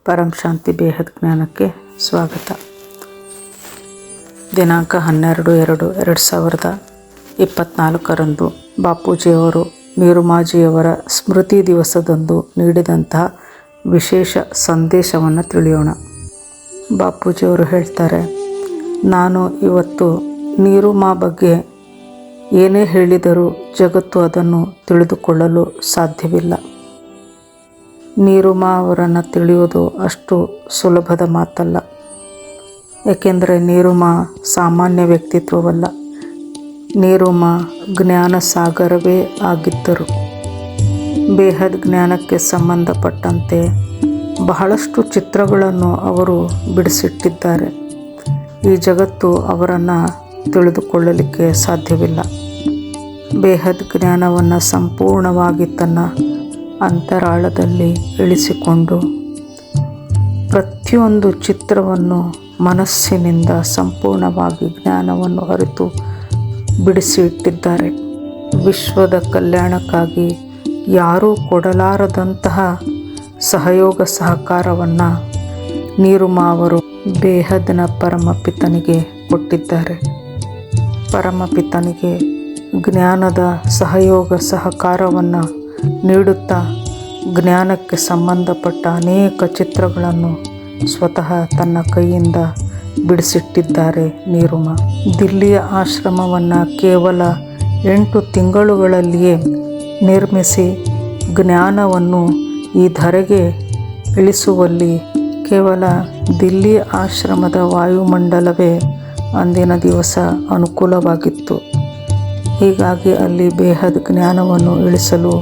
ಪರಂ ಶಾಂತಿ ಬೇಹದ್ ಜ್ಞಾನಕ್ಕೆ ಸ್ವಾಗತ. ದಿನಾಂಕ 12/2/2024 ಬಾಪೂಜಿಯವರು ನೀರುಮಾಜಿಯವರ ಸ್ಮೃತಿ ದಿವಸದಂದು ನೀಡಿದಂತಹ ವಿಶೇಷ ಸಂದೇಶವನ್ನು ತಿಳಿಯೋಣ. ಬಾಪೂಜಿಯವರು ಹೇಳ್ತಾರೆ, ನಾನು ಇವತ್ತು ನೀರುಮಾ ಬಗ್ಗೆ ಏನೇ ಹೇಳಿದರೂ ಜಗತ್ತು ಅದನ್ನು ತಿಳಿದುಕೊಳ್ಳಲು ಸಾಧ್ಯವಿಲ್ಲ. ನೀರುಮಾ ಅವರನ್ನು ತಿಳಿಯೋದು ಅಷ್ಟು ಸುಲಭದ ಮಾತಲ್ಲ. ಏಕೆಂದರೆ ನೀರುಮಾ ಸಾಮಾನ್ಯ ವ್ಯಕ್ತಿತ್ವವಲ್ಲ. ನೀರುಮಾ ಜ್ಞಾನ ಸಾಗರವೇ ಆಗಿದ್ದರು. ಬೇಹದ್ ಜ್ಞಾನಕ್ಕೆ ಸಂಬಂಧಪಟ್ಟಂತೆ ಬಹಳಷ್ಟು ಚಿತ್ರಗಳನ್ನು ಅವರು ಬಿಡಿಸಿಟ್ಟಿದ್ದಾರೆ. ಈ ಜಗತ್ತು ಅವರನ್ನು ತಿಳಿದುಕೊಳ್ಳಲಿಕ್ಕೆ ಸಾಧ್ಯವಿಲ್ಲ. ಬೇಹದ್ ಜ್ಞಾನವನ್ನು ಸಂಪೂರ್ಣವಾಗಿ ತನ್ನ ಅಂತರಾಳದಲ್ಲಿ ಇಳಿಸಿಕೊಂಡು ಪ್ರತಿಯೊಂದು ಚಿತ್ರವನ್ನು ಮನಸ್ಸಿನಿಂದ ಸಂಪೂರ್ಣವಾಗಿ ಜ್ಞಾನವನ್ನು ಅರಿತು ಬಿಡಿಸಿ ಇಟ್ಟಿದ್ದಾರೆ. ವಿಶ್ವದ ಕಲ್ಯಾಣಕ್ಕಾಗಿ ಯಾರೂ ಕೊಡಲಾರದಂತಹ ಸಹಯೋಗ ಸಹಕಾರವನ್ನು ನೀರುಮಾ ಅವರು ಬೇಹದ್ನ ಪರಮಪಿತನಿಗೆ ಕೊಟ್ಟಿದ್ದಾರೆ. ಪರಮಪಿತನಿಗೆ ಜ್ಞಾನದ ಸಹಯೋಗ ಸಹಕಾರವನ್ನು ನೀಡುತ್ತಾ ಜ್ಞಾನಕ್ಕೆ ಸಂಬಂಧಪಟ್ಟ ಅನೇಕ ಚಿತ್ರಗಳನ್ನು ಸ್ವತಃ ತನ್ನ ಕೈಯಿಂದ ಬಿಡಿಸಿಟ್ಟಿದ್ದಾರೆ ನೀರುಮಾ. ದಿಲ್ಲಿಯ ಆಶ್ರಮವನ್ನು ಕೇವಲ 8 ತಿಂಗಳುಗಳಲ್ಲಿಯೇ ನಿರ್ಮಿಸಿ ಜ್ಞಾನವನ್ನು ಈ ಧರೆಗೆ ಇಳಿಸುವಲ್ಲಿ ಕೇವಲ ದಿಲ್ಲಿ ಆಶ್ರಮದ ವಾಯುಮಂಡಲವೇ ಅಂದಿನ ದಿವಸ ಅನುಕೂಲವಾಗಿತ್ತು. ಹೀಗಾಗಿ ಅಲ್ಲಿ ಬೇಹದ್ ಜ್ಞಾನವನ್ನು ಇಳಿಸಲು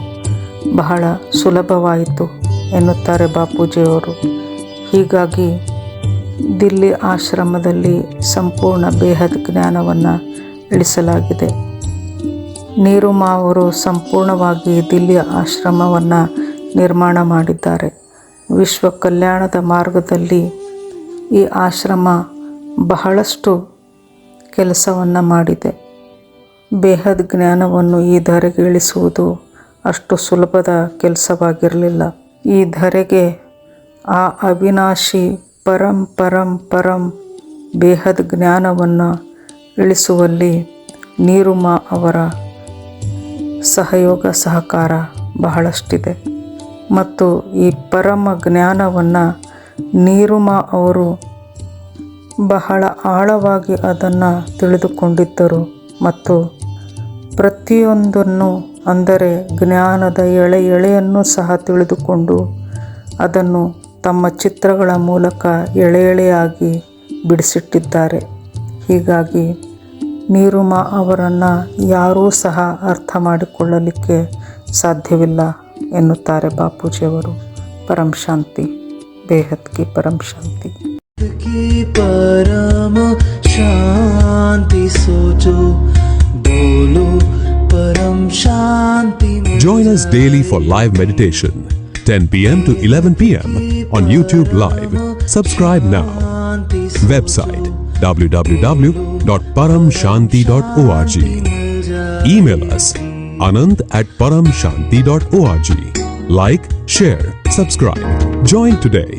ಬಹಳ ಸುಲಭವಾಯಿತು ಎನ್ನುತ್ತಾರೆ ಬಾಪೂಜಿಯವರು. ಹೀಗಾಗಿ ದಿಲ್ಲಿ ಆಶ್ರಮದಲ್ಲಿ ಸಂಪೂರ್ಣ ಬೇಹದ್ ಜ್ಞಾನವನ್ನು ಇಳಿಸಲಾಗಿದೆ. ನೀರುಮಾ ಅವರು ಸಂಪೂರ್ಣವಾಗಿ ದಿಲ್ಲಿ ಆಶ್ರಮವನ್ನು ನಿರ್ಮಾಣ ಮಾಡಿದ್ದಾರೆ. ವಿಶ್ವ ಕಲ್ಯಾಣದ ಮಾರ್ಗದಲ್ಲಿ ಈ ಆಶ್ರಮ ಬಹಳಷ್ಟು ಕೆಲಸವನ್ನು ಮಾಡಿದೆ. ಬೇಹದ್ ಜ್ಞಾನವನ್ನು ಈ ಧರೆಗೆ ಇಳಿಸುವುದು ಅಷ್ಟು ಸುಲಭದ ಕೆಲಸವಾಗಿರಲಿಲ್ಲ. ಈ ಧರೆಗೆ ಆ ಅವಿನಾಶಿ ಪರಂ ಪರಂ ಪರಂ ಬೇಹದ್ ಜ್ಞಾನವನ್ನು ಇಳಿಸುವಲ್ಲಿ ನೀರುಮಾ ಅವರ ಸಹಯೋಗ ಸಹಕಾರ ಬಹಳಷ್ಟಿದೆ. ಮತ್ತು ಈ ಪರಮ ಜ್ಞಾನವನ್ನು ನೀರುಮಾ ಅವರು ಬಹಳ ಆಳವಾಗಿ ಅದನ್ನು ತಿಳಿದುಕೊಂಡಿದ್ದರು ಮತ್ತು ಪ್ರತಿಯೊಂದನ್ನು, ಅಂದರೆ ಜ್ಞಾನದ ಎಳೆಯನ್ನು ಸಹ ತಿಳಿದುಕೊಂಡು ಅದನ್ನು ತಮ್ಮ ಚಿತ್ರಗಳ ಮೂಲಕ ಎಳೆಯಾಗಿ ಬಿಡಿಸಿಟ್ಟಿದ್ದಾರೆ. ಹೀಗಾಗಿ ನೀರುಮಾ ಅವರನ್ನು ಯಾರೂ ಸಹ ಅರ್ಥ ಮಾಡಿಕೊಳ್ಳಲಿಕ್ಕೆ ಸಾಧ್ಯವಿಲ್ಲ ಎನ್ನುತ್ತಾರೆ ಬಾಪೂಜಿಯವರು. ಪರಂ ಶಾಂತಿ, ಬೇಹದ್ ಕಿ ಪರಂ ಶಾಂತಿ. परम शांति सोचो बोलो परम शांति. Join us daily for live meditation 10 p.m. to 11 p.m. on YouTube Live. Subscribe now. Website www.paramshanti.org. Email us anant@paramshanti.org. Like, share, subscribe. Join today.